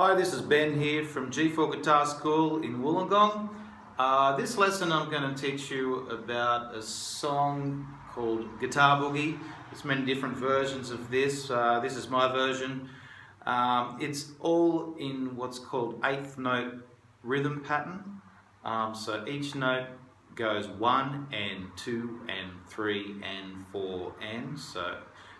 Hi, this is Ben here from G4 Guitar School in Wollongong. This lesson I'm going to teach you about a song called Guitar Boogie. There's many different versions of this. This is my version. It's all in what's called eighth note rhythm pattern. So each note goes 1 and 2 and 3 and 4 and. So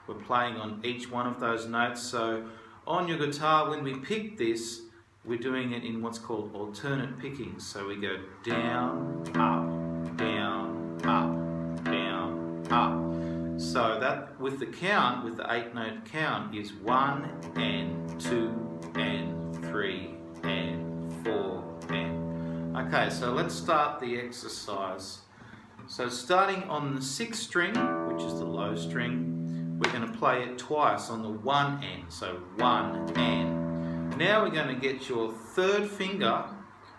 we're playing on each one of those notes. So on your guitar, when we pick this, we're doing it in what's called alternate pickings. So we go down, up, down, up, down, up. So that with the count, with the 8-note count, is 1 and 2 and 3 and 4 and. Okay, so let's start the exercise. So starting on the 6th string, which is the low string, we're going to play it twice on the 1 and. So 1 and. Now we're going to get your 3rd finger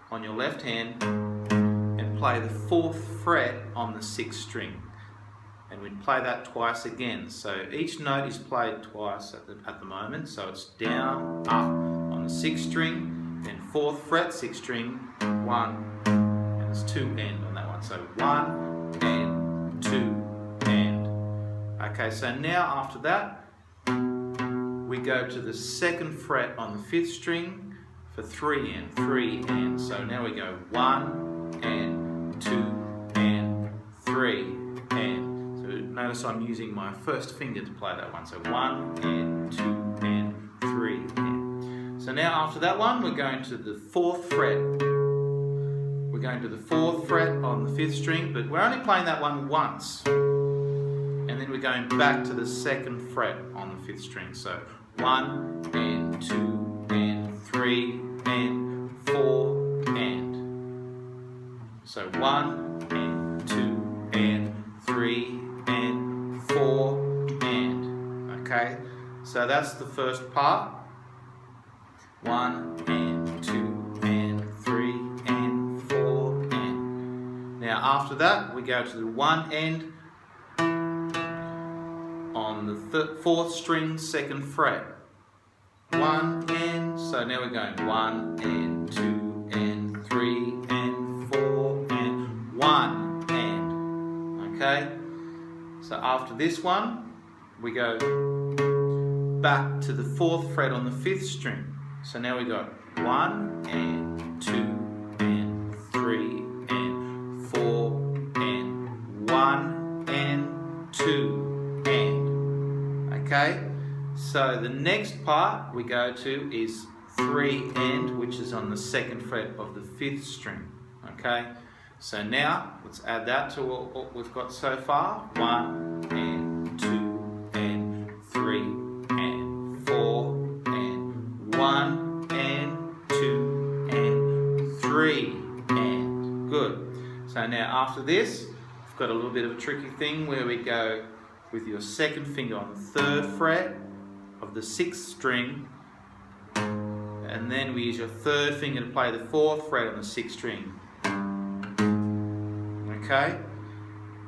on your left hand and play the 4th fret on the 6th string. And we play that twice again. So each note is played twice at the moment. So it's down, up on the 6th string, then 4th fret, 6th string, 1, and there's 2 and on that one. So 1 and 2 and. Okay, so now after that, we go to the 2nd fret on the 5th string for 3 and, 3 and. So now we go 1 and 2 and 3 and. So notice I'm using my 1st finger to play that one. So 1 and 2 and 3 and. So now after that one, we're going to the 4th fret. We're going to the 4th fret on the 5th string, but we're only playing that one once. And then we're going back to the 2nd fret on the 5th string. So 1 and 2 and 3 and 4 and. So 1 and 2 and 3 and 4 and. Okay, so that's the first part. 1 and 2 and 3 and 4 and. Now after that we go to the 1 and on the 4th string, 2nd fret. 1 and. So now we're going 1 and 2 and 3 and 4 and 1 and. Okay? So after this one, we go back to the 4th fret on the 5th string. So now we got 1 and 2 and 3 and 4 and 1 and 2 and. Okay, so the next part we go to is 3 and, which is on the 2nd fret of the 5th string. Okay, so now let's add that to what we've got so far. 1 and 2 and 3 and 4 and 1 and 2 and 3 and. Good. So now after this, we've got a little bit of a tricky thing where we go with your 2nd finger on the 3rd fret of the 6th string, and then we use your 3rd finger to play the 4th fret on the 6th string. Okay,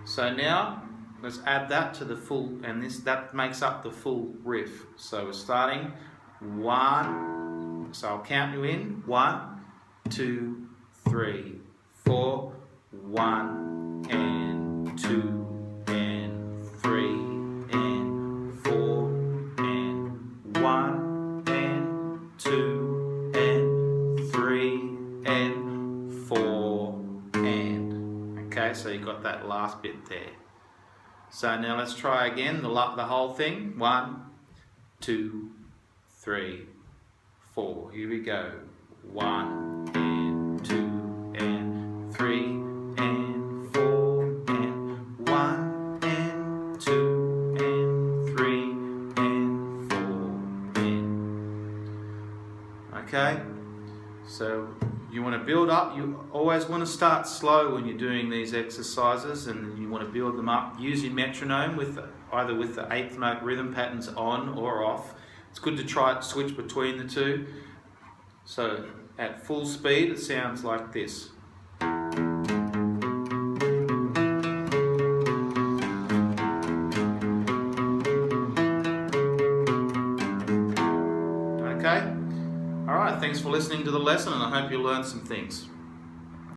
so now let's add that to the full, and that makes up the full riff. So we're starting 1, so I'll count you in. 1, 2, 3, 4, 1 and 2 and 3 and 4 and 1 and 2 and 3 and 4 and. Okay, so you got that last bit there. So now let's try again the whole thing. 1, 2, 3, 4. Here we go. 1 and 2 and 3 and 4 and 1 and 2 and 3 and 4 and. Okay, so you want to build up. You always want to start slow when you're doing these exercises, and you want to build them up. Use your metronome either with the 8th note rhythm patterns on or off. It's good to try it, switch between the two. So at full speed it sounds like this. Okay? Alright, thanks for listening to the lesson and I hope you learned some things.